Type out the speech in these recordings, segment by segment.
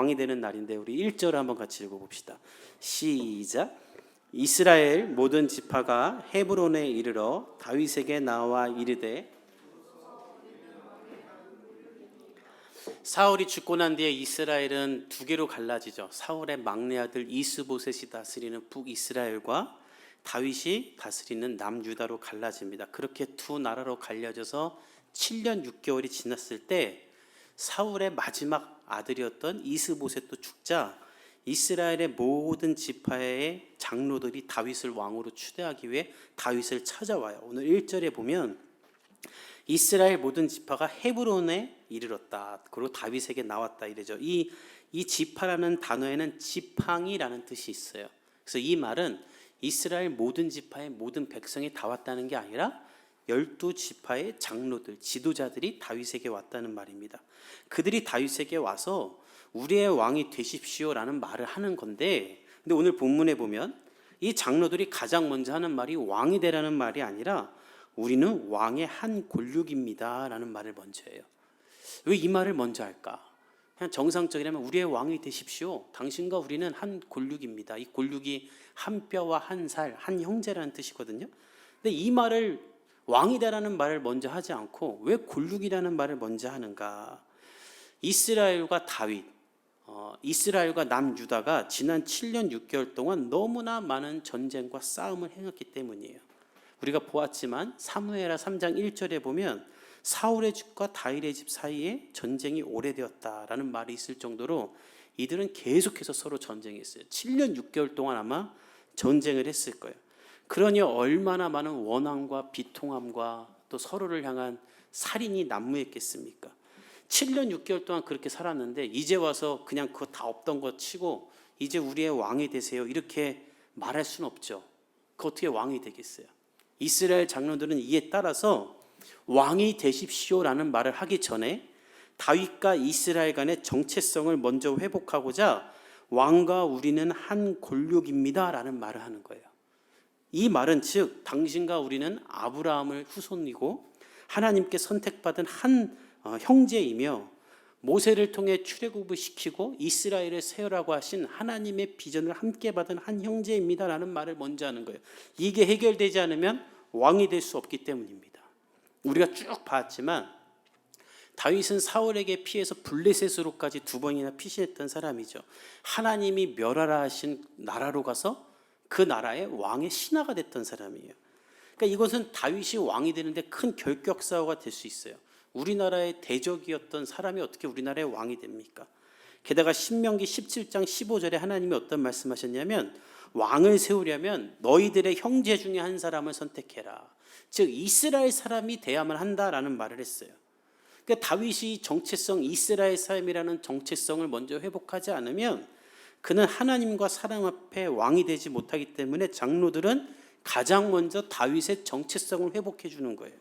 왕이 되는 날인데 우리 1절 한번 같이 읽어봅시다. 시작. 이스라엘 모든 지파가 헤브론에 이르러 다윗에게 나와 이르되. 사울이 죽고 난 뒤에 이스라엘은 두 개로 갈라지죠. 사울의 막내 아들 이스보셋이 다스리는 북이스라엘과 다윗이 다스리는 남유다로 갈라집니다. 그렇게 두 나라로 갈려져서 7년 6개월이 지났을 때 사울의 마지막 아들이었던 이스보셋도 죽자 이스라엘의 모든 지파의 장로들이 다윗을 왕으로 추대하기 위해 다윗을 찾아와요. 오늘 1절에 보면 이스라엘 모든 지파가 헤브론에 이르렀다. 그리고 다윗에게 나왔다 이래죠. 이 지파라는 단어에는 지팡이라는 뜻이 있어요. 그래서 이 말은 이스라엘 모든 지파의 모든 백성이 다 왔다는 게 아니라 12지파의 장로들, 지도자들이 다윗에게 왔다는 말입니다. 그들이 다윗에게 와서 우리의 왕이 되십시오라는 말을 하는 건데, 근데 오늘 본문에 보면 이 장로들이 가장 먼저 하는 말이 왕이 되라는 말이 아니라 우리는 왕의 한 골육입니다 라는 말을 먼저 해요. 왜 이 말을 먼저 할까? 그냥 정상적이라면 우리의 왕이 되십시오. 당신과 우리는 한 골육입니다. 이 골육이 한 뼈와 한 살, 한 형제라는 뜻이거든요. 근데 이 말을 왕이 되라는 말을 먼저 하지 않고 왜 골육이라는 말을 먼저 하는가? 이스라엘과 다윗, 이스라엘과 남유다가 지난 7년 6개월 동안 너무나 많은 전쟁과 싸움을 행했기 때문이에요. 우리가 보았지만 사무엘하 3장 1절에 보면 사울의 집과 다윗의 집 사이에 전쟁이 오래되었다라는 말이 있을 정도로 이들은 계속해서 서로 전쟁했어요. 7년 6개월 동안 아마 전쟁을 했을 거예요. 그러니 얼마나 많은 원함과 비통함과 또 서로를 향한 살인이 난무했겠습니까? 7년 6개월 동안 그렇게 살았는데 이제 와서 그냥 그거 다 없던 거 치고 이제 우리의 왕이 되세요 이렇게 말할 수는 없죠. 그 어떻게 왕이 되겠어요? 이스라엘 장로들은 이에 따라서 왕이 되십시오라는 말을 하기 전에 다윗과 이스라엘 간의 정체성을 먼저 회복하고자 왕과 우리는 한 골육입니다 라는 말을 하는 거예요. 이 말은 즉 당신과 우리는 아브라함의 후손이고 하나님께 선택받은 한 형제이며 모세를 통해 출애굽을 시키고 이스라엘을 세우라고 하신 하나님의 비전을 함께 받은 한 형제입니다 라는 말을 먼저 하는 거예요. 이게 해결되지 않으면 왕이 될 수 없기 때문입니다. 우리가 쭉 봤지만 다윗은 사울에게 피해서 블레셋으로까지 2번이나 피신했던 사람이죠. 하나님이 멸하라 하신 나라로 가서 그 나라의 왕의 신하가 됐던 사람이에요. 그러니까 이것은 다윗이 왕이 되는데 큰 결격사고가 될 수 있어요. 우리나라의 대적이었던 사람이 어떻게 우리나라의 왕이 됩니까? 게다가 신명기 17장 15절에 하나님이 어떤 말씀하셨냐면 왕을 세우려면 너희들의 형제 중에 한 사람을 선택해라. 즉 이스라엘 사람이 돼야만 한다라는 말을 했어요. 그러니까 다윗이 정체성, 이스라엘 사람이라는 정체성을 먼저 회복하지 않으면 그는 하나님과 사람 앞에 왕이 되지 못하기 때문에 장로들은 가장 먼저 다윗의 정체성을 회복해 주는 거예요.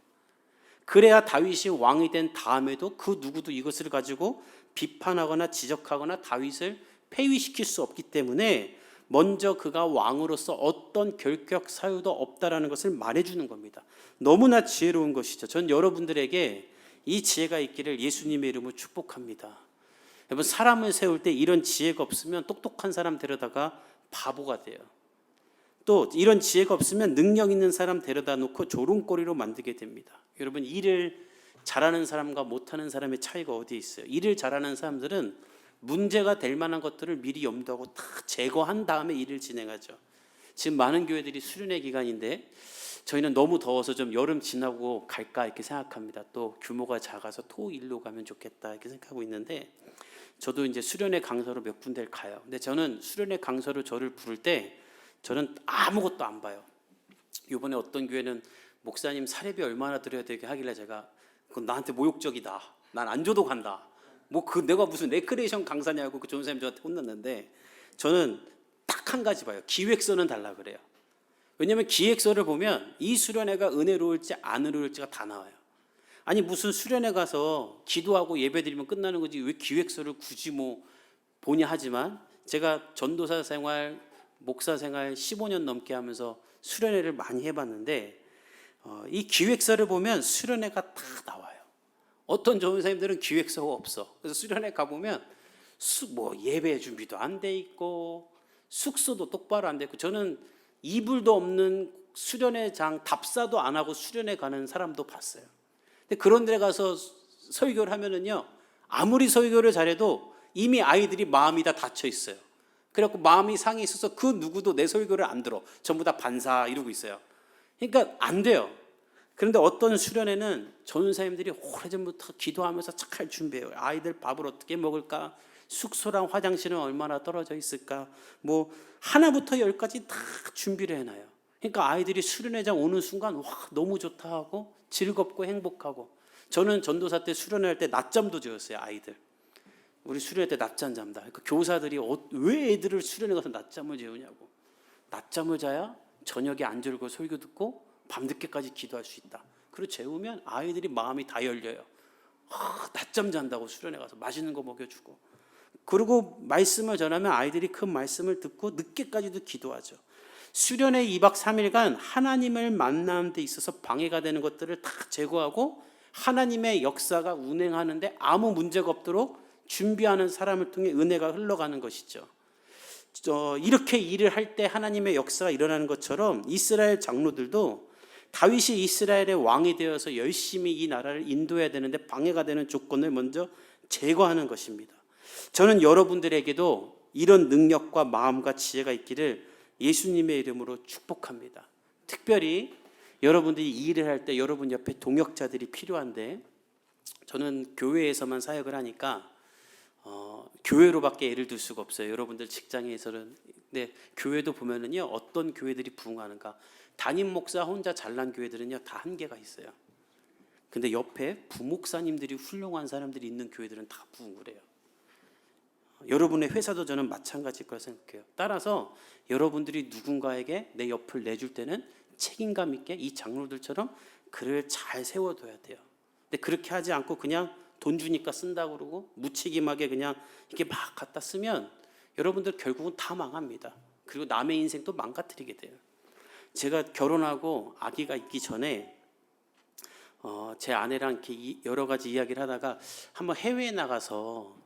그래야 다윗이 왕이 된 다음에도 그 누구도 이것을 가지고 비판하거나 지적하거나 다윗을 폐위시킬 수 없기 때문에 먼저 그가 왕으로서 어떤 결격 사유도 없다라는 것을 말해주는 겁니다. 너무나 지혜로운 것이죠. 전 여러분들에게 이 지혜가 있기를 예수님의 이름으로 축복합니다. 여러분 사람을 세울 때 이런 지혜가 없으면 똑똑한 사람 데려다가 바보가 돼요. 또 이런 지혜가 없으면 능력 있는 사람 데려다 놓고 조롱거리로 만들게 됩니다. 여러분 일을 잘하는 사람과 못하는 사람의 차이가 어디에 있어요? 일을 잘하는 사람들은 문제가 될 만한 것들을 미리 염두하고 다 제거한 다음에 일을 진행하죠. 지금 많은 교회들이 수련회 기간인데 저희는 너무 더워서 좀 여름 지나고 갈까 이렇게 생각합니다. 또 규모가 작아서 토일로 가면 좋겠다 이렇게 생각하고 있는데 저도 이제 수련회 강사로 몇 군데를 가요. 근데 저는 수련회 강사로 저를 부를 때 저는 아무것도 안 봐요. 이번에 어떤 교회는 목사님 사례비 얼마나 드려야 되게 하길래 제가 그건 나한테 모욕적이다. 난 안 줘도 간다. 내가 무슨 레크레이션 강사냐고 그 전사님 저한테 혼났는데 저는 딱 한 가지 봐요. 기획서는 달라 그래요. 왜냐하면 기획서를 보면 이 수련회가 은혜로울지 안 은혜로울지가 다 나와요. 아니 무슨 수련회 가서 기도하고 예배드리면 끝나는 거지 왜 기획서를 굳이 보냐 하지만 제가 전도사 생활, 목사 생활 15년 넘게 하면서 수련회를 많이 해봤는데 이 기획서를 보면 수련회가 다 나와요. 어떤 전도사님들은 기획서가 없어. 그래서 수련회 가보면 뭐 예배 준비도 안 돼 있고 숙소도 똑바로 안 돼 있고, 저는 이불도 없는 수련회 장 답사도 안 하고 수련회 가는 사람도 봤어요. 근데 그런 데 가서 설교를 하면은요, 아무리 설교를 잘해도 이미 아이들이 마음이 다 닫혀 있어요. 그래갖고 마음이 상해 있어서 그 누구도 내 설교를 안 들어. 전부 다 반사 이러고 있어요. 그러니까 안 돼요. 그런데 어떤 수련회는 전사님들이 오래전부터 기도하면서 잘 준비해요. 아이들 밥을 어떻게 먹을까? 숙소랑 화장실은 얼마나 떨어져 있을까? 뭐 하나부터 열까지 다 준비를 해놔요. 그러니까 아이들이 수련회장 오는 순간 와 너무 좋다 하고 즐겁고 행복하고. 저는 전도사 때 수련회 할 때 낮잠도 재웠어요. 아이들 우리 수련회 때 낮잠 잔다. 그러니까 교사들이 왜 애들을 수련회 가서 낮잠을 재우냐고. 낮잠을 자야 저녁에 안 졸고 설교 듣고 밤늦게까지 기도할 수 있다. 그리고 재우면 아이들이 마음이 다 열려요. 낮잠 잔다고 수련회 가서 맛있는 거 먹여주고. 그리고 말씀을 전하면 아이들이 그 말씀을 듣고 늦게까지도 기도하죠. 수련회 2박 3일간 하나님을 만나는 데 있어서 방해가 되는 것들을 다 제거하고 하나님의 역사가 운행하는데 아무 문제가 없도록 준비하는 사람을 통해 은혜가 흘러가는 것이죠. 이렇게 일을 할 때 하나님의 역사가 일어나는 것처럼 이스라엘 장로들도 다윗이 이스라엘의 왕이 되어서 열심히 이 나라를 인도해야 되는데 방해가 되는 조건을 먼저 제거하는 것입니다. 저는 여러분들에게도 이런 능력과 마음과 지혜가 있기를 예수님의 이름으로 축복합니다. 특별히 여러분들이 이 일을 할 때 여러분 옆에 동역자들이 필요한데, 저는 교회에서만 사역을 하니까 교회로밖에 예를 들 수가 없어요. 여러분들 직장에서는. 근데 교회도 보면은요, 어떤 교회들이 부흥하는가. 담임 목사 혼자 잘난 교회들은요 다 한계가 있어요. 근데 옆에 부목사님들이 훌륭한 사람들이 있는 교회들은 다 부흥을 해요. 여러분의 회사도 저는 마찬가지일 거라 생각해요. 따라서 여러분들이 누군가에게 내 옆을 내줄 때는 책임감 있게 이 장로들처럼 글을 잘 세워둬야 돼요. 근데 그렇게 하지 않고 그냥 돈 주니까 쓴다고 그러고 무책임하게 그냥 이렇게 막 갖다 쓰면 여러분들 결국은 다 망합니다. 그리고 남의 인생도 망가뜨리게 돼요. 제가 결혼하고 아기가 있기 전에 제 아내랑 이렇게 여러 가지 이야기를 하다가 한번 해외에 나가서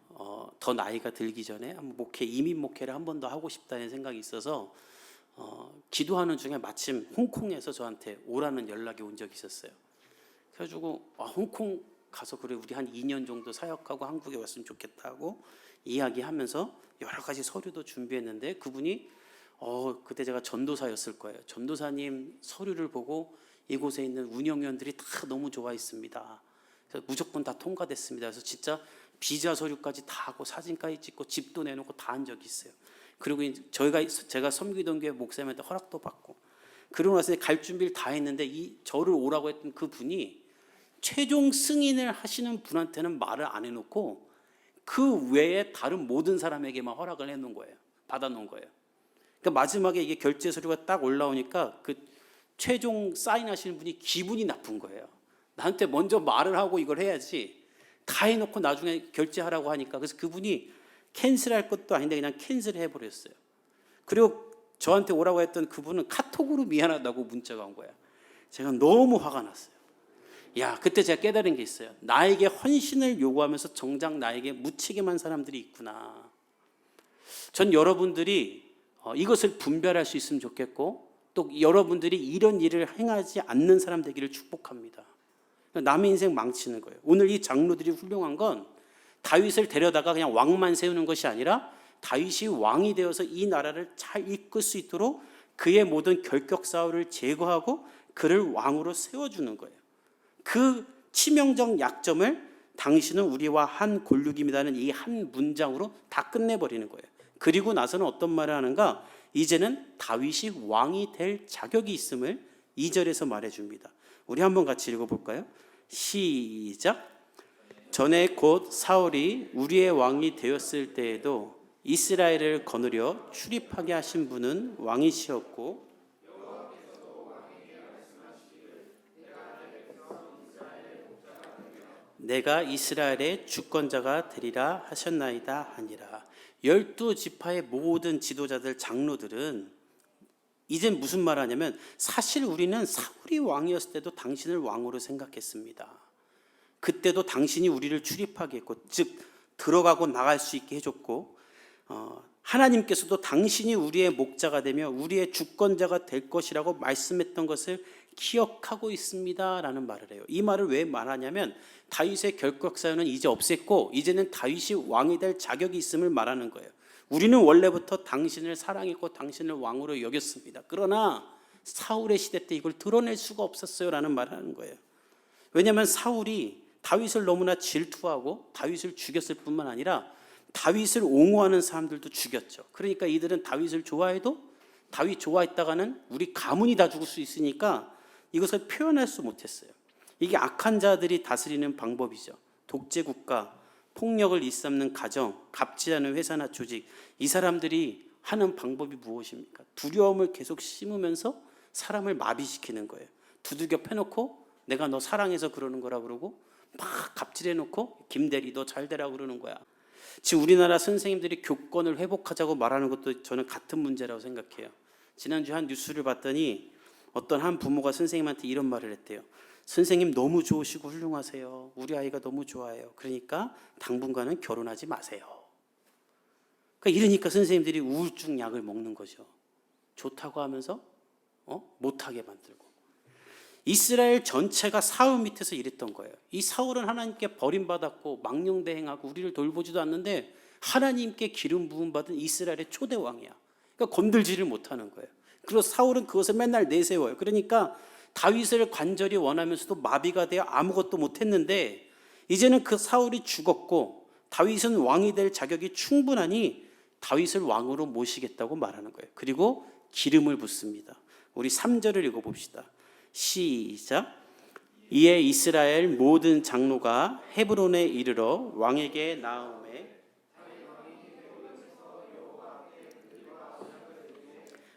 더 나이가 들기 전에 한번 이민 목회를 한 번 더 하고 싶다는 생각이 있어서 기도하는 중에 마침 홍콩에서 저한테 오라는 연락이 온 적이 있었어요. 그래가지고 홍콩 가서 그래 우리 한 2년 정도 사역하고 한국에 왔으면 좋겠다고 이야기하면서 여러 가지 서류도 준비했는데, 그분이 그때 제가 전도사였을 거예요. 전도사님 서류를 보고 이곳에 있는 운영위원들이 다 너무 좋아했습니다. 그래서 무조건 다 통과됐습니다. 그래서 진짜 비자 서류까지 다 하고 사진까지 찍고 집도 내놓고 다 한 적이 있어요. 그리고 제가 섬기던 교회 목사님한테 허락도 받고, 그러고 나서 갈 준비를 다 했는데 저를 오라고 했던 그 분이 최종 승인을 하시는 분한테는 말을 안 해놓고 그 외에 다른 모든 사람에게만 허락을 해놓은 거예요. 받아놓은 거예요. 그러니까 마지막에 이게 결제 서류가 딱 올라오니까 그 최종 사인하시는 분이 기분이 나쁜 거예요. 나한테 먼저 말을 하고 이걸 해야지 다 해놓고 나중에 결제하라고 하니까. 그래서 그분이 캔슬할 것도 아닌데 그냥 캔슬해버렸어요. 그리고 저한테 오라고 했던 그분은 카톡으로 미안하다고 문자가 온 거예요. 제가 너무 화가 났어요. 그때 제가 깨달은 게 있어요. 나에게 헌신을 요구하면서 정작 나에게 무책임한 사람들이 있구나. 전 여러분들이 이것을 분별할 수 있으면 좋겠고, 또 여러분들이 이런 일을 행하지 않는 사람 되기를 축복합니다. 남의 인생 망치는 거예요. 오늘 이 장로들이 훌륭한 건 다윗을 데려다가 그냥 왕만 세우는 것이 아니라 다윗이 왕이 되어서 이 나라를 잘 이끌 수 있도록 그의 모든 결격 사울을 제거하고 그를 왕으로 세워주는 거예요. 그 치명적 약점을 당신은 우리와 한 골육입니다는 이 한 문장으로 다 끝내버리는 거예요. 그리고 나서는 어떤 말을 하는가? 이제는 다윗이 왕이 될 자격이 있음을 2절에서 말해줍니다. 우리 한번 같이 읽어볼까요? 시작. 전에 곧 사울이 우리의 왕이 되었을 때에도 이스라엘을 거느려 출입하게 하신 분은 왕이시었고, 내가 이스라엘의 주권자가 되리라 하셨나이다 하니라. 12지파의 모든 지도자들, 장로들은 이젠 무슨 말 하냐면, 사실 우리는 사울이 왕이었을 때도 당신을 왕으로 생각했습니다. 그때도 당신이 우리를 출입하게 했고, 즉 들어가고 나갈 수 있게 해줬고, 하나님께서도 당신이 우리의 목자가 되며 우리의 주권자가 될 것이라고 말씀했던 것을 기억하고 있습니다 라는 말을 해요. 이 말을 왜 말하냐면 다윗의 결격사유는 이제 없앴고 이제는 다윗이 왕이 될 자격이 있음을 말하는 거예요. 우리는 원래부터 당신을 사랑했고 당신을 왕으로 여겼습니다. 그러나 사울의 시대 때 이걸 드러낼 수가 없었어요 라는 말을 하는 거예요. 왜냐하면 사울이 다윗을 너무나 질투하고 다윗을 죽였을 뿐만 아니라 다윗을 옹호하는 사람들도 죽였죠. 그러니까 이들은 다윗을 좋아해도 다윗 좋아했다가는 우리 가문이 다 죽을 수 있으니까 이것을 표현할 수 못했어요. 이게 악한 자들이 다스리는 방법이죠. 독재 국가, 폭력을 일삼는 가정, 갑질하는 회사나 조직, 이 사람들이 하는 방법이 무엇입니까? 두려움을 계속 심으면서 사람을 마비시키는 거예요. 두들겨 패놓고 내가 너 사랑해서 그러는 거라 그러고 막 갑질해놓고 김대리 너 잘 되라고 그러는 거야. 지금 우리나라 선생님들이 교권을 회복하자고 말하는 것도 저는 같은 문제라고 생각해요. 지난주에 한 뉴스를 봤더니 어떤 한 부모가 선생님한테 이런 말을 했대요. 선생님 너무 좋으시고 훌륭하세요. 우리 아이가 너무 좋아해요. 그러니까 당분간은 결혼하지 마세요. 그러니까 이러니까 선생님들이 우울증 약을 먹는 거죠. 좋다고 하면서 못하게 만들고. 이스라엘 전체가 사울 밑에서 이랬던 거예요. 이 사울은 하나님께 버림받았고 망령대행하고 우리를 돌보지도 않는데 하나님께 기름 부음 받은 이스라엘의 초대 왕이야. 그러니까 건들지를 못하는 거예요. 그리고 사울은 그것을 맨날 내세워요. 그러니까 다윗을 간절히 원하면서도 마비가 되어 아무것도 못했는데 이제는 그 사울이 죽었고 다윗은 왕이 될 자격이 충분하니 다윗을 왕으로 모시겠다고 말하는 거예요. 그리고 기름을 붓습니다. 우리 3절을 읽어봅시다. 시작. 이에 이스라엘 모든 장로가 헤브론에 이르러 왕에게 나아오매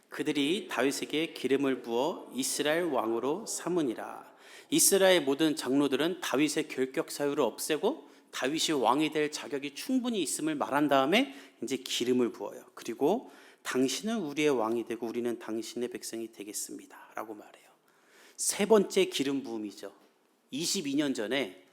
그들이 다윗에게 기름을 부어 이스라엘 왕으로 삼으니라. 이스라엘 모든 장로들은 다윗의 결격 사유를 없애고 다윗이 왕이 될 자격이 충분히 있음을 말한 다음에 이제 기름을 부어요. 그리고 당신은 우리의 왕이 되고 우리는 당신의 백성이 되겠습니다 라고 말해요. 세 번째 기름 부음이죠. 22년 전에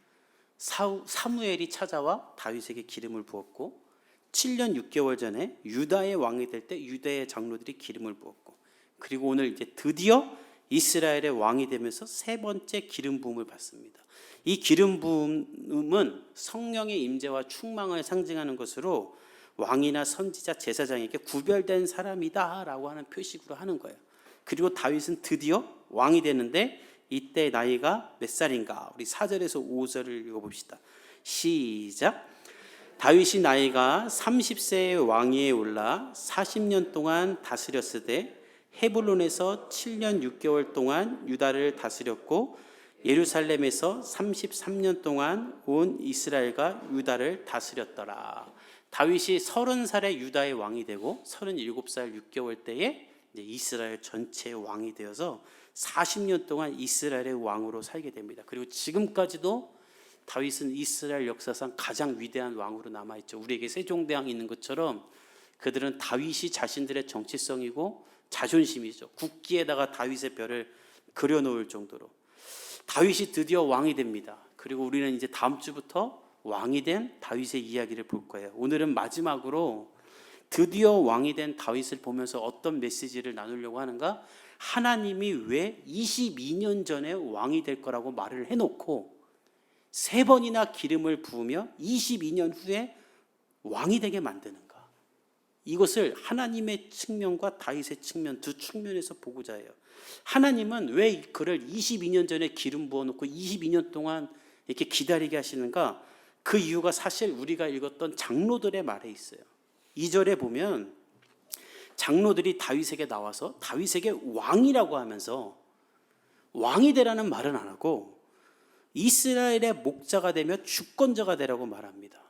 사무엘이 찾아와 다윗에게 기름을 부었고 7년 6개월 전에 유다의 왕이 될 때 유다의 장로들이 기름을 부었고 그리고 오늘 이제 드디어 이스라엘의 왕이 되면서 세 번째 기름 부음을 받습니다. 이 기름 부음은 성령의 임재와 충만을 상징하는 것으로 왕이나 선지자, 제사장에게 구별된 사람이다라고 하는 표식으로 하는 거예요. 그리고 다윗은 드디어 왕이 되는데 이때 나이가 몇 살인가? 우리 4절에서 5절을 읽어봅시다. 시작. 다윗이 나이가 30세의 왕위에 올라 40년 동안 다스렸으되 헤블론에서 7년 6개월 동안 유다를 다스렸고 예루살렘에서 33년 동안 온 이스라엘과 유다를 다스렸더라. 다윗이 30살에 유다의 왕이 되고 37살 6개월 때에 이제 이스라엘 전체의 왕이 되어서 40년 동안 이스라엘의 왕으로 살게 됩니다. 그리고 지금까지도 다윗은 이스라엘 역사상 가장 위대한 왕으로 남아있죠. 우리에게 세종대왕이 있는 것처럼 그들은 다윗이 자신들의 정치성이고 자존심이죠. 국기에다가 다윗의 별을 그려놓을 정도로. 다윗이 드디어 왕이 됩니다. 그리고 우리는 이제 다음 주부터 왕이 된 다윗의 이야기를 볼 거예요. 오늘은 마지막으로 드디어 왕이 된 다윗을 보면서 어떤 메시지를 나누려고 하는가? 하나님이 왜 22년 전에 왕이 될 거라고 말을 해놓고 3번이나 기름을 부으며 22년 후에 왕이 되게 만드는가? 이것을 하나님의 측면과 다윗의 측면 두 측면에서 보고자 해요. 하나님은 왜 그를 22년 전에 기름 부어놓고 22년 동안 이렇게 기다리게 하시는가? 그 이유가 사실 우리가 읽었던 장로들의 말에 있어요. 2절에 보면 장로들이 다윗에게 나와서 다윗에게 왕이라고 하면서 왕이 되라는 말은 안 하고 이스라엘의 목자가 되며 주권자가 되라고 말합니다.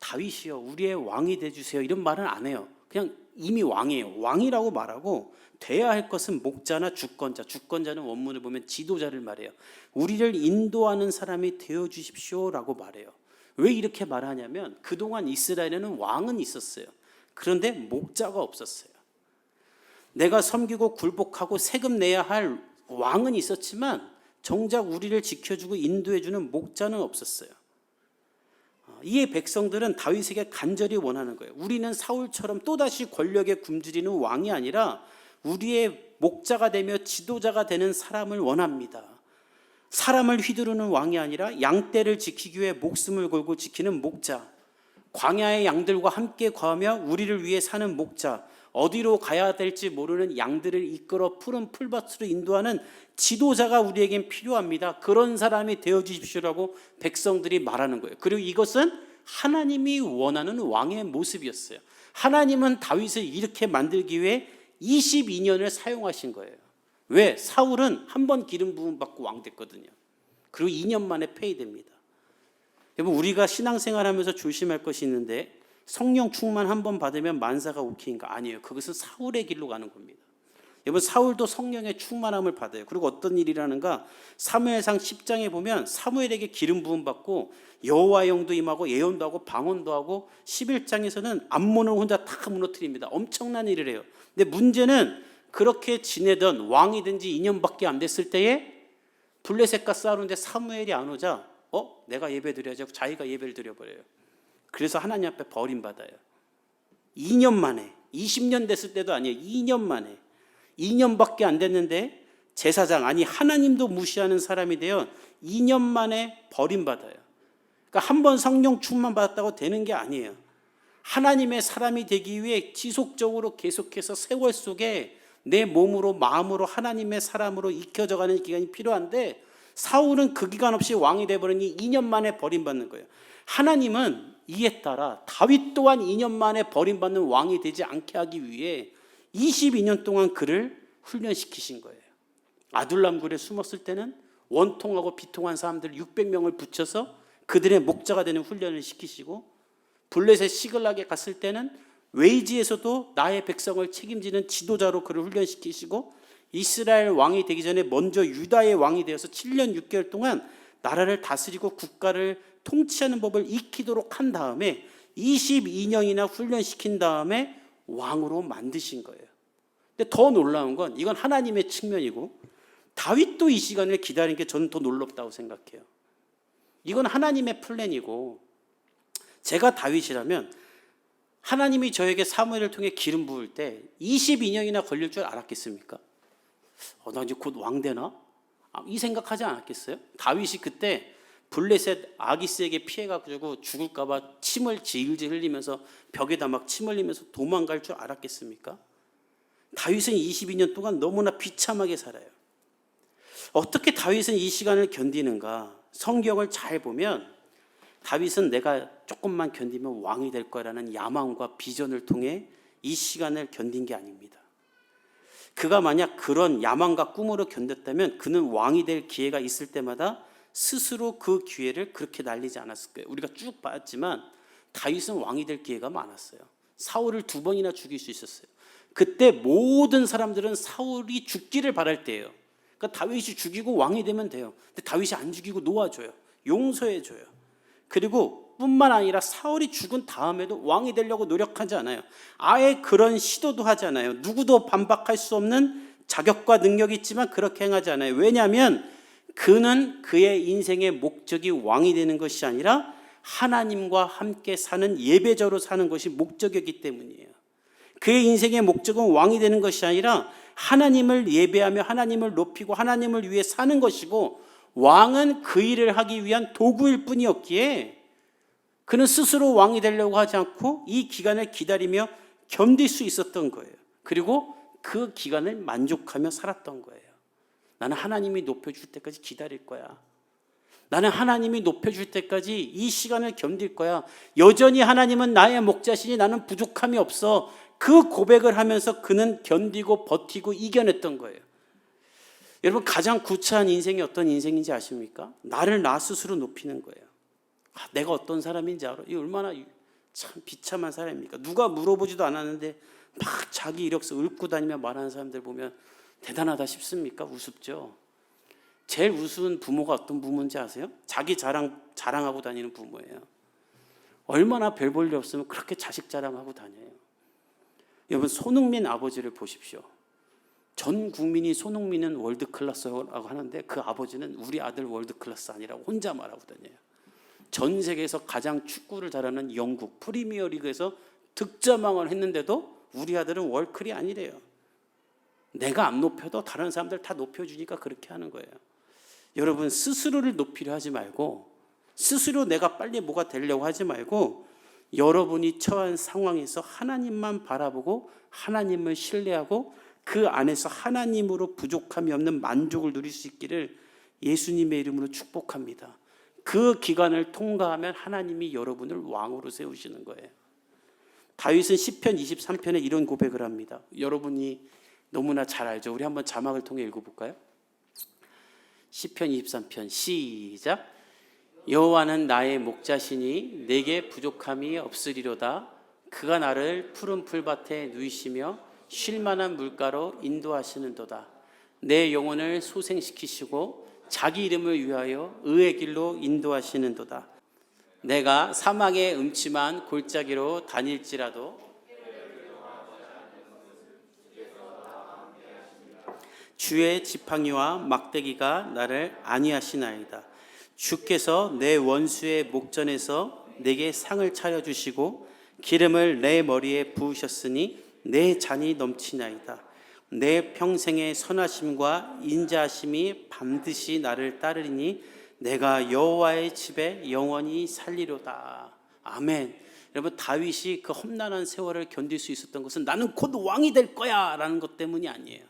다윗이요 우리의 왕이 되주세요 이런 말은 안 해요. 그냥 이미 왕이에요. 왕이라고 말하고 돼야 할 것은 목자나 주권자. 주권자는 원문을 보면 지도자를 말해요. 우리를 인도하는 사람이 되어주십시오라고 말해요. 왜 이렇게 말하냐면 그동안 이스라엘에는 왕은 있었어요. 그런데 목자가 없었어요. 내가 섬기고 굴복하고 세금 내야 할 왕은 있었지만 정작 우리를 지켜주고 인도해주는 목자는 없었어요. 이에 백성들은 다윗에게 간절히 원하는 거예요. 우리는 사울처럼 또다시 권력에 굶주리는 왕이 아니라 우리의 목자가 되며 지도자가 되는 사람을 원합니다. 사람을 휘두르는 왕이 아니라 양떼를 지키기 위해 목숨을 걸고 지키는 목자, 광야의 양들과 함께 거하며 우리를 위해 사는 목자, 어디로 가야 될지 모르는 양들을 이끌어 푸른 풀밭으로 인도하는 지도자가 우리에겐 필요합니다. 그런 사람이 되어주십시오라고 백성들이 말하는 거예요. 그리고 이것은 하나님이 원하는 왕의 모습이었어요. 하나님은 다윗을 이렇게 만들기 위해 22년을 사용하신 거예요. 왜? 사울은 한 번 기름 부음 받고 왕 됐거든요. 그리고 2년 만에 폐위됩니다. 여러분, 우리가 신앙생활하면서 조심할 것이 있는데 성령 충만 한 번 받으면 만사가 오케이인가? 아니에요. 그것은 사울의 길로 가는 겁니다. 여러분, 사울도 성령의 충만함을 받아요. 그리고 어떤 일이라는가? 사무엘상 10장에 보면 사무엘에게 기름 부음 받고 여호와의 영도 임하고 예언도 하고 방언도 하고 11장에서는 암몬을 혼자 다 무너뜨립니다. 엄청난 일을 해요. 근데 문제는 그렇게 지내던 왕이든지 2년밖에 안 됐을 때에 블레셋과 싸우는데 사무엘이 안 오자 내가 예배 드려야지 하고 자기가 예배를 드려버려요. 그래서 하나님 앞에 버림받아요. 2년 만에, 20년 됐을 때도 아니에요. 2년 만에, 2년밖에 안 됐는데 제사장, 아니 하나님도 무시하는 사람이 되어 2년 만에 버림받아요. 그러니까 한 번 성령 충만 받았다고 되는 게 아니에요. 하나님의 사람이 되기 위해 지속적으로 계속해서 세월 속에 내 몸으로 마음으로 하나님의 사람으로 익혀져가는 기간이 필요한데 사울은 그 기간 없이 왕이 되어버리니 2년 만에 버림받는 거예요. 하나님은 이에 따라 다윗 또한 2년 만에 버림받는 왕이 되지 않게 하기 위해 22년 동안 그를 훈련시키신 거예요. 아둘람 굴에 숨었을 때는 원통하고 비통한 사람들 600명을 붙여서 그들의 목자가 되는 훈련을 시키시고, 블레셋 시글락에 갔을 때는 웨이지에서도 나의 백성을 책임지는 지도자로 그를 훈련시키시고, 이스라엘 왕이 되기 전에 먼저 유다의 왕이 되어서 7년 6개월 동안 나라를 다스리고 국가를 통치하는 법을 익히도록 한 다음에 22년이나 훈련시킨 다음에 왕으로 만드신 거예요. 근데 더 놀라운 건 이건 하나님의 측면이고, 다윗도 이 시간을 기다린 게 저는 더 놀랍다고 생각해요. 이건 하나님의 플랜이고, 제가 다윗이라면 하나님이 저에게 사무엘을 통해 기름 부을 때 22년이나 걸릴 줄 알았겠습니까? 나 이제 곧 왕 되나? 이 생각하지 않았겠어요? 다윗이 그때 블레셋 아기스에게 피해가지고 죽을까봐 침을 질질 흘리면서 벽에다 막 침 흘리면서 도망갈 줄 알았겠습니까? 다윗은 22년 동안 너무나 비참하게 살아요. 어떻게 다윗은 이 시간을 견디는가? 성경을 잘 보면 다윗은 내가 조금만 견디면 왕이 될 거라는 야망과 비전을 통해 이 시간을 견딘 게 아닙니다. 그가 만약 그런 야망과 꿈으로 견뎠다면 그는 왕이 될 기회가 있을 때마다 스스로 그 기회를 그렇게 날리지 않았을 거예요. 우리가 쭉 봤지만 다윗은 왕이 될 기회가 많았어요. 사울을 2번이나 죽일 수 있었어요. 그때 모든 사람들은 사울이 죽기를 바랄 때예요. 그러니까 다윗이 죽이고 왕이 되면 돼요. 근데 다윗이 안 죽이고 놓아줘요. 용서해줘요. 그리고 뿐만 아니라 사울이 죽은 다음에도 왕이 되려고 노력하지 않아요. 아예 그런 시도도 하지 않아요. 누구도 반박할 수 없는 자격과 능력이 있지만 그렇게 행하지 않아요. 왜냐하면 그는 그의 인생의 목적이 왕이 되는 것이 아니라 하나님과 함께 사는 예배자로 사는 것이 목적이기 때문이에요. 그의 인생의 목적은 왕이 되는 것이 아니라 하나님을 예배하며 하나님을 높이고 하나님을 위해 사는 것이고, 왕은 그 일을 하기 위한 도구일 뿐이었기에 그는 스스로 왕이 되려고 하지 않고 이 기간을 기다리며 견딜 수 있었던 거예요. 그리고 그 기간을 만족하며 살았던 거예요. 나는 하나님이 높여줄 때까지 기다릴 거야. 나는 하나님이 높여줄 때까지 이 시간을 견딜 거야. 여전히 하나님은 나의 목자시니 나는 부족함이 없어. 그 고백을 하면서 그는 견디고 버티고 이겨냈던 거예요. 여러분, 가장 구차한 인생이 어떤 인생인지 아십니까? 나를 나 스스로 높이는 거예요. 내가 어떤 사람인지 알아? 이 얼마나 참 비참한 사람입니까? 누가 물어보지도 않았는데 막 자기 이력서 읊고 다니며 말하는 사람들 보면 대단하다 싶습니까? 우습죠. 제일 우스운 부모가 어떤 부모인지 아세요? 자기 자랑하고 다니는 부모예요. 얼마나 별 볼 일 없으면 그렇게 자식 자랑하고 다녀요. 여러분, 손흥민 아버지를 보십시오. 전 국민이 손흥민은 월드클래스라고 하는데 그 아버지는 우리 아들 월드클래스 아니라고 혼자 말하고 다녀요. 전 세계에서 가장 축구를 잘하는 영국 프리미어리그에서 득점왕을 했는데도 우리 아들은 월클이 아니래요. 내가 안 높여도 다른 사람들 다 높여주니까 그렇게 하는 거예요. 여러분, 스스로를 높이려 하지 말고, 스스로 내가 빨리 뭐가 되려고 하지 말고, 여러분이 처한 상황에서 하나님만 바라보고 하나님을 신뢰하고 그 안에서 하나님으로 부족함이 없는 만족을 누릴 수 있기를 예수님의 이름으로 축복합니다. 그 기간을 통과하면 하나님이 여러분을 왕으로 세우시는 거예요. 다윗은 시편 23편에 이런 고백을 합니다. 여러분이 너무나 잘 알죠. 우리 한번 자막을 통해 읽어볼까요? 시편 23편 시작. 여호와는 나의 목자시니 내게 부족함이 없으리로다. 그가 나를 푸른 풀밭에 누이시며 쉴 만한 물가로 인도하시는도다. 내 영혼을 소생시키시고 자기 이름을 위하여 의의 길로 인도하시는도다. 내가 사막의 음침한 골짜기로 다닐지라도 주의 지팡이와 막대기가 나를 안위하시나이다. 주께서 내 원수의 목전에서 내게 상을 차려주시고 기름을 내 머리에 부으셨으니 내 잔이 넘치나이다. 내 평생의 선하심과 인자하심이 반드시 나를 따르리니 내가 여호와의 집에 영원히 살리로다. 아멘. 여러분, 다윗이 그 험난한 세월을 견딜 수 있었던 것은 나는 곧 왕이 될 거야 라는 것 때문이 아니에요.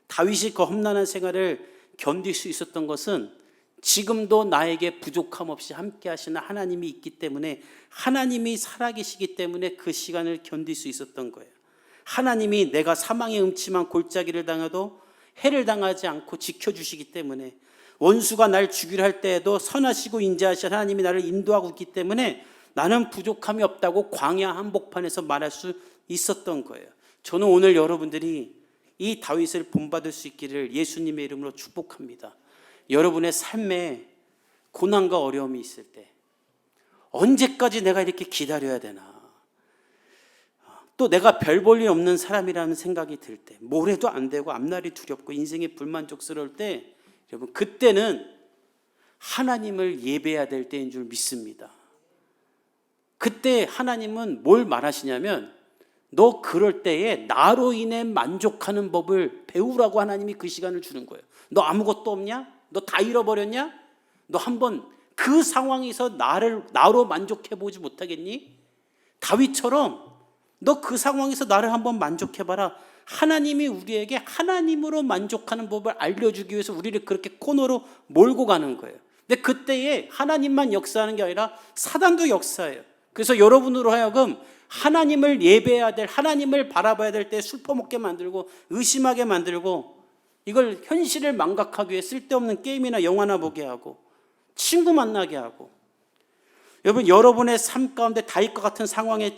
다윗이 그 험난한 생활을 견딜 수 있었던 것은 지금도 나에게 부족함 없이 함께 하시는 하나님이 있기 때문에, 하나님이 살아계시기 때문에 그 시간을 견딜 수 있었던 거예요. 하나님이 내가 사망의 음침한 골짜기를 당해도 해를 당하지 않고 지켜주시기 때문에, 원수가 날 죽이려 할 때에도 선하시고 인자하신 하나님이 나를 인도하고 있기 때문에 나는 부족함이 없다고 광야 한복판에서 말할 수 있었던 거예요. 저는 오늘 여러분들이 이 다윗을 본받을 수 있기를 예수님의 이름으로 축복합니다. 여러분의 삶에 고난과 어려움이 있을 때 언제까지 내가 이렇게 기다려야 되나, 또 내가 별 볼 일 없는 사람이라는 생각이 들 때, 뭘 해도 안 되고 앞날이 두렵고 인생이 불만족스러울 때, 여러분, 그때는 하나님을 예배해야 될 때인 줄 믿습니다. 그때 하나님은 뭘 말하시냐면, 너 그럴 때에 나로 인해 만족하는 법을 배우라고 하나님이 그 시간을 주는 거예요. 너 아무것도 없냐? 너 다 잃어버렸냐? 너 한번 그 상황에서 나로 만족해보지 못하겠니? 다윗처럼 너 그 상황에서 나를 한번 만족해봐라. 하나님이 우리에게 하나님으로 만족하는 법을 알려주기 위해서 우리를 그렇게 코너로 몰고 가는 거예요. 근데 그때에 하나님만 역사하는 게 아니라 사단도 역사해요. 그래서 여러분으로 하여금 하나님을 예배해야 될, 하나님을 바라봐야 될 때 슬퍼먹게 만들고 의심하게 만들고, 이걸 현실을 망각하기 위해 쓸데없는 게임이나 영화나 보게 하고 친구 만나게 하고. 여러분, 여러분의 삶 가운데 다윗과 같은 상황에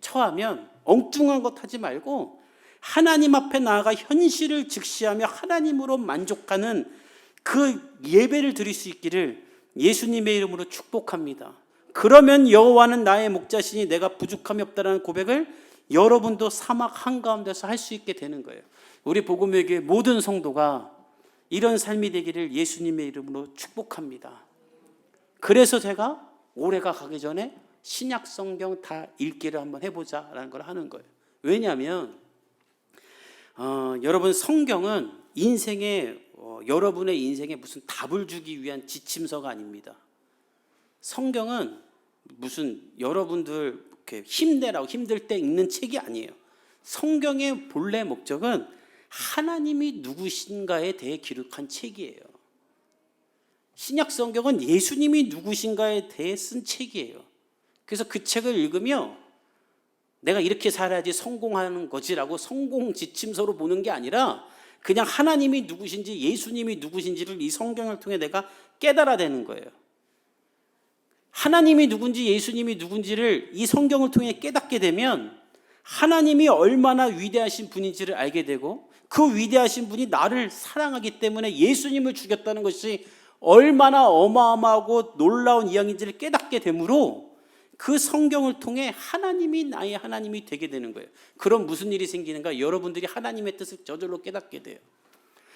처하면 엉뚱한 것 하지 말고 하나님 앞에 나아가 현실을 직시하며 하나님으로 만족하는 그 예배를 드릴 수 있기를 예수님의 이름으로 축복합니다. 그러면 여호와는 나의 목자시니 내가 부족함이 없다라는 고백을 여러분도 사막 한가운데서 할 수 있게 되는 거예요. 우리 복음의 교회 모든 성도가 이런 삶이 되기를 예수님의 이름으로 축복합니다. 그래서 제가 올해가 가기 전에 신약 성경 다 읽기를 한번 해보자라는 걸 하는 거예요. 왜냐하면 여러분, 성경은 여러분의 인생에 무슨 답을 주기 위한 지침서가 아닙니다. 성경은 무슨 여러분들 이렇게 힘내라고 힘들 때 읽는 책이 아니에요. 성경의 본래 목적은 하나님이 누구신가에 대해 기록한 책이에요. 신약 성경은 예수님이 누구신가에 대해 쓴 책이에요. 그래서 그 책을 읽으며 내가 이렇게 살아야지 성공하는 거지라고 성공 지침서로 보는 게 아니라 그냥 하나님이 누구신지 예수님이 누구신지를 이 성경을 통해 내가 깨달아내는 거예요. 하나님이 누군지 예수님이 누군지를 이 성경을 통해 깨닫게 되면 하나님이 얼마나 위대하신 분인지를 알게 되고, 그 위대하신 분이 나를 사랑하기 때문에 예수님을 죽였다는 것이 얼마나 어마어마하고 놀라운 이야기인지를 깨닫게 되므로 그 성경을 통해 하나님이 나의 하나님이 되게 되는 거예요. 그럼 무슨 일이 생기는가? 여러분들이 하나님의 뜻을 저절로 깨닫게 돼요.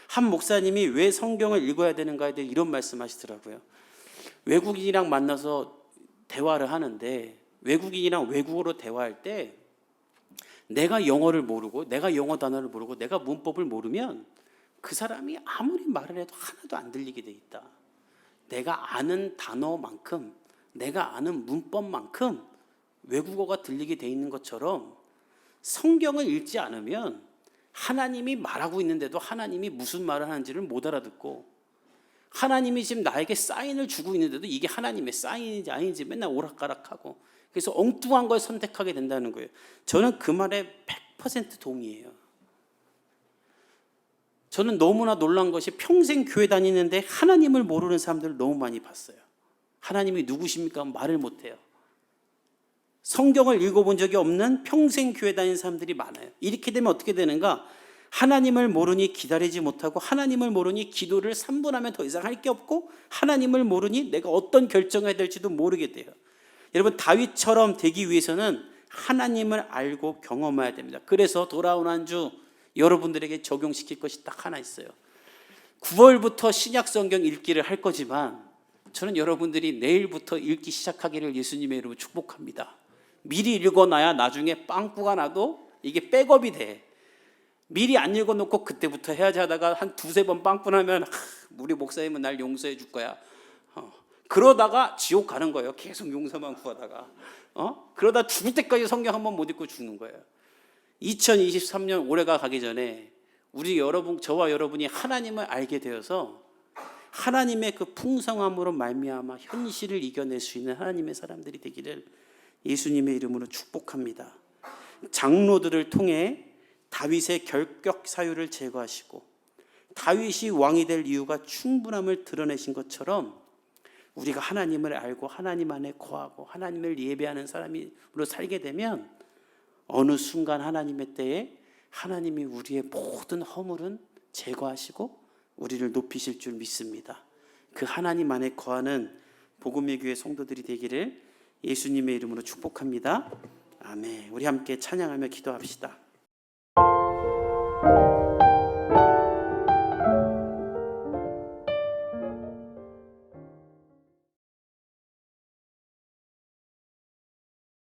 한 목사님이 왜 성경을 읽어야 되는가에 대해 이런 말씀하시더라고요. 외국인이랑 만나서 대화를 하는데 외국인이랑 외국어로 대화할 때 내가 영어를 모르고 내가 영어 단어를 모르고 내가 문법을 모르면 그 사람이 아무리 말을 해도 하나도 안 들리게 돼 있다. 내가 아는 단어만큼 내가 아는 문법만큼 외국어가 들리게 돼 있는 것처럼 성경을 읽지 않으면 하나님이 말하고 있는데도 하나님이 무슨 말을 하는지를 못 알아듣고 하나님이 지금 나에게 사인을 주고 있는데도 이게 하나님의 사인인지 아닌지 맨날 오락가락하고 그래서 엉뚱한 걸 선택하게 된다는 거예요. 저는 그 말에 100% 동의해요. 저는 너무나 놀란 것이 평생 교회 다니는데 하나님을 모르는 사람들을 너무 많이 봤어요. 하나님이 누구십니까? 말을 못해요. 성경을 읽어본 적이 없는 평생 교회 다니는 사람들이 많아요. 이렇게 되면 어떻게 되는가? 하나님을 모르니 기다리지 못하고 하나님을 모르니 기도를 3분 하면 더 이상 할 게 없고 하나님을 모르니 내가 어떤 결정을 해야 될지도 모르게 돼요. 여러분 다윗처럼 되기 위해서는 하나님을 알고 경험해야 됩니다. 그래서 돌아온 한 주 여러분들에게 적용시킬 것이 딱 하나 있어요. 9월부터 신약 성경 읽기를 할 거지만 저는 여러분들이 내일부터 읽기 시작하기를 예수님의 이름으로 축복합니다. 미리 읽어놔야 나중에 빵꾸가 나도 이게 백업이 돼. 미리 안 읽어놓고 그때부터 해야지 하다가 한 두세 번 빵꾸 나면 우리 목사님은 날 용서해 줄 거야. 그러다가 지옥 가는 거예요. 계속 용서만 구하다가. 그러다 죽을 때까지 성경 한 번 못 읽고 죽는 거예요. 2023년 올해가 가기 전에 우리 여러분, 저와 여러분이 하나님을 알게 되어서 하나님의 그 풍성함으로 말미암아 현실을 이겨낼 수 있는 하나님의 사람들이 되기를 예수님의 이름으로 축복합니다. 장로들을 통해 다윗의 결격 사유를 제거하시고 다윗이 왕이 될 이유가 충분함을 드러내신 것처럼 우리가 하나님을 알고 하나님 안에 거하고 하나님을 예배하는 사람으로 살게 되면 어느 순간 하나님의 때에 하나님이 우리의 모든 허물은 제거하시고 우리를 높이실 줄 믿습니다. 그 하나님 안에 거하는 복음의 교회 성도들이 되기를 예수님의 이름으로 축복합니다. 아멘. 우리 함께 찬양하며 기도합시다.